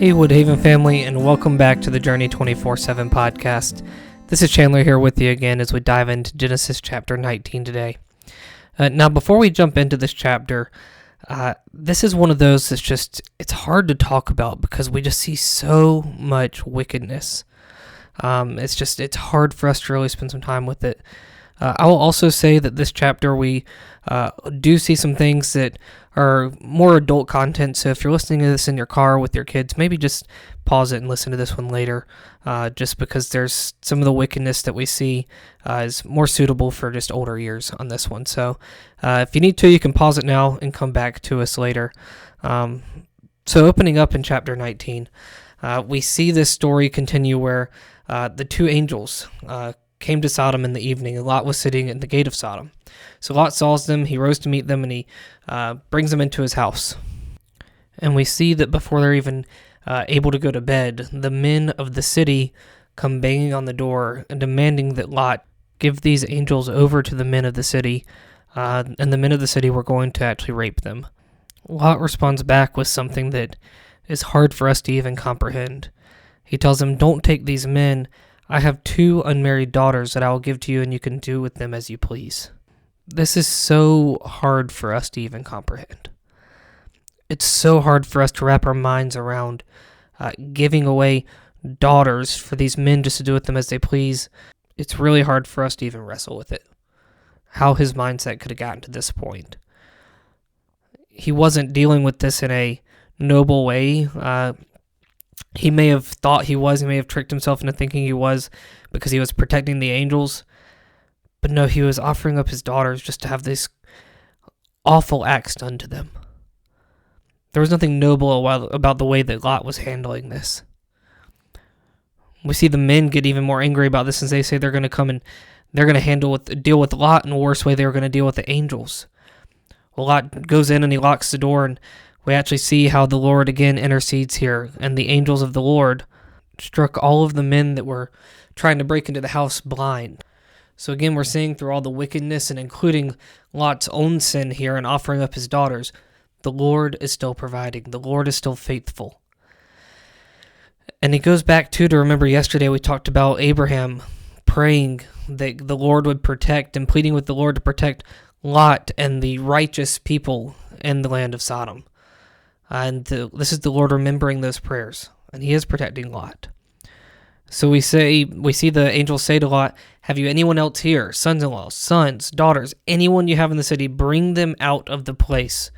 Hey Woodhaven family, and welcome back to the Journey 24/7 podcast. This is Chandler here with you again as we dive into Genesis chapter 19 today. Now, before we jump into this chapter, this is one of those it's hard to talk about because we just see so much wickedness. It's hard for us to really spend some time with it. I will also say that this chapter we do see some things that are more adult content, so if you're listening to this in your car with your kids, maybe just pause it and listen to this one later, just because there's some of the wickedness that we see is more suitable for just older ears on this one. So if you need to, you can pause it now and come back to us later. So opening up in chapter 19, we see this story continue where the two angels came to Sodom in the evening, and Lot was sitting at the gate of Sodom. So Lot saws them, he rose to meet them, and he brings them into his house. And we see that before they're even able to go to bed, the men of the city come banging on the door and demanding that Lot give these angels over to the men of the city, and the men of the city were going to actually rape them. Lot responds back with something that is hard for us to even comprehend. He tells them, "Don't take these men. I have 2 unmarried daughters that I will give to you, and you can do with them as you please." This is so hard for us to even comprehend. It's so hard for us to wrap our minds around giving away daughters for these men just to do with them as they please. It's really hard for us to even wrestle with it. How his mindset could have gotten to this point. He wasn't dealing with this in a noble way. He may have thought he was. He may have tricked himself into thinking he was because he was protecting the angels. But no, he was offering up his daughters just to have these awful acts done to them. There was nothing noble about the way that Lot was handling this. We see the men get even more angry about this as they say they're going to come and they're going to deal with Lot in the worst way they were going to deal with the angels. Well, Lot goes in and he locks the door, and we actually see how the Lord again intercedes here, and the angels of the Lord struck all of the men that were trying to break into the house blind. So again, we're seeing through all the wickedness and including Lot's own sin here and offering up his daughters, the Lord is still providing. The Lord is still faithful. And it goes back to remember yesterday we talked about Abraham praying that the Lord would protect and pleading with the Lord to protect Lot and the righteous people in the land of Sodom. And this is the Lord remembering those prayers, and he is protecting Lot. So we see the angels say to Lot, "Have you anyone else here? Sons-in-law, sons, daughters, anyone you have in the city, bring them out of the place."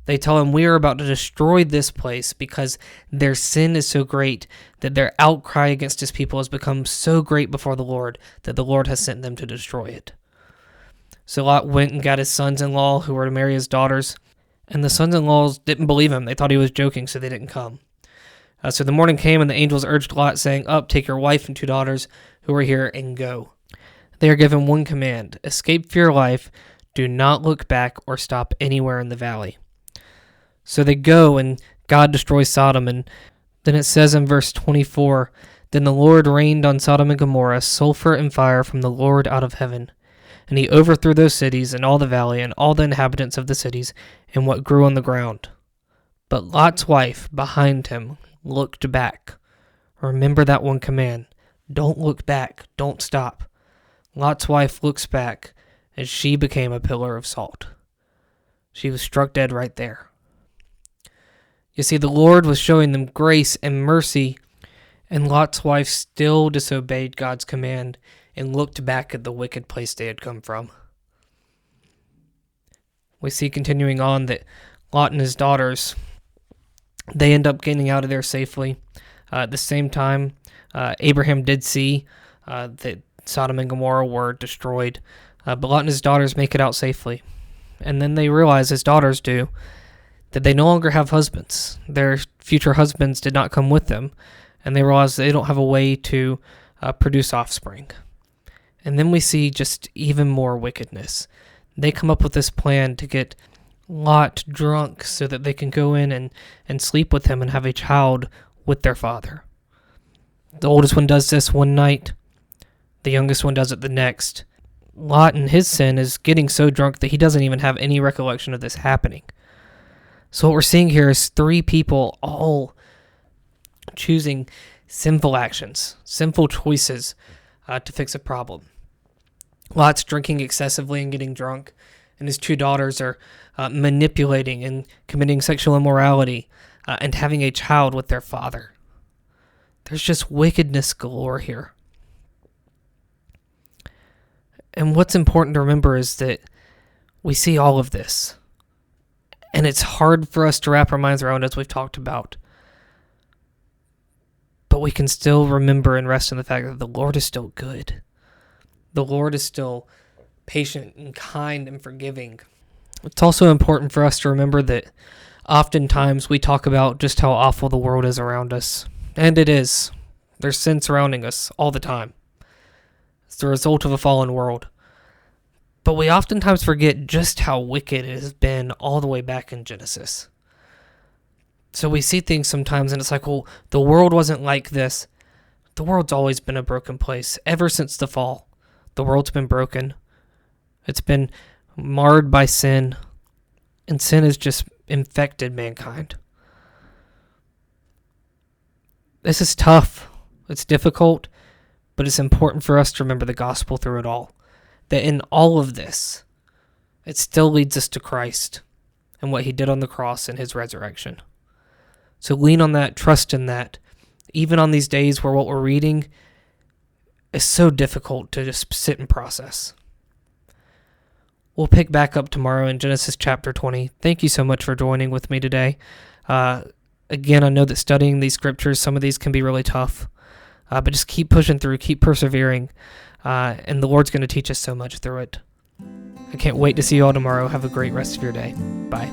They tell him, "We are about to destroy this place because their sin is so great that their outcry against his people has become so great before the Lord that the Lord has sent them to destroy it." So Lot went and got his sons-in-law who were to marry his daughters. And the sons-in-laws didn't believe him. They thought he was joking, so they didn't come. So the morning came, and the angels urged Lot, saying, "Up, take your wife and 2 daughters who are here, and go." They are given one command: escape for your life. Do not look back or stop anywhere in the valley. So they go, and God destroys Sodom. And then it says in verse 24, "Then the Lord rained on Sodom and Gomorrah sulfur and fire from the Lord out of heaven. And he overthrew those cities and all the valley and all the inhabitants of the cities and what grew on the ground. But Lot's wife behind him looked back." Remember that one command. Don't look back. Don't stop. Lot's wife looks back, and she became a pillar of salt. She was struck dead right there. You see, the Lord was showing them grace and mercy, and Lot's wife still disobeyed God's command and looked back at the wicked place they had come from. We see continuing on that Lot and his daughters, they end up getting out of there safely. At the same time, Abraham did see that Sodom and Gomorrah were destroyed, but Lot and his daughters make it out safely. And then they realize, his daughters do, that they no longer have husbands. Their future husbands did not come with them, and they realize they don't have a way to produce offspring. And then we see just even more wickedness. They come up with this plan to get Lot drunk so that they can go in and sleep with him and have a child with their father. The oldest one does this one night. The youngest one does it the next. Lot in his sin is getting so drunk that he doesn't even have any recollection of this happening. So what we're seeing here is 3 people all choosing sinful actions, sinful choices to fix a problem. Lot's drinking excessively and getting drunk, and his two daughters are manipulating and committing sexual immorality and having a child with their father. There's just wickedness galore here. And what's important to remember is that we see all of this. And it's hard for us to wrap our minds around, as we've talked about. But we can still remember and rest in the fact that the Lord is still good. The Lord is still patient and kind and forgiving. It's also important for us to remember that oftentimes we talk about just how awful the world is around us. And it is. There's sin surrounding us all the time. It's the result of a fallen world. But we oftentimes forget just how wicked it has been all the way back in Genesis. So we see things sometimes and it's like, well, the world wasn't like this. The world's always been a broken place. Ever since the fall, the world's been broken. It's been marred by sin. And sin has just infected mankind. This is tough. It's difficult. But it's important for us to remember the gospel through it all. That in all of this, it still leads us to Christ and what he did on the cross and his resurrection. So lean on that, trust in that, even on these days where what we're reading is so difficult to just sit and process. We'll pick back up tomorrow in Genesis chapter 20. Thank you so much for joining with me today. Again, I know that studying these scriptures, some of these can be really tough, but just keep pushing through, keep persevering. And the Lord's going to teach us so much through it. I can't wait to see you all tomorrow. Have a great rest of your day. Bye.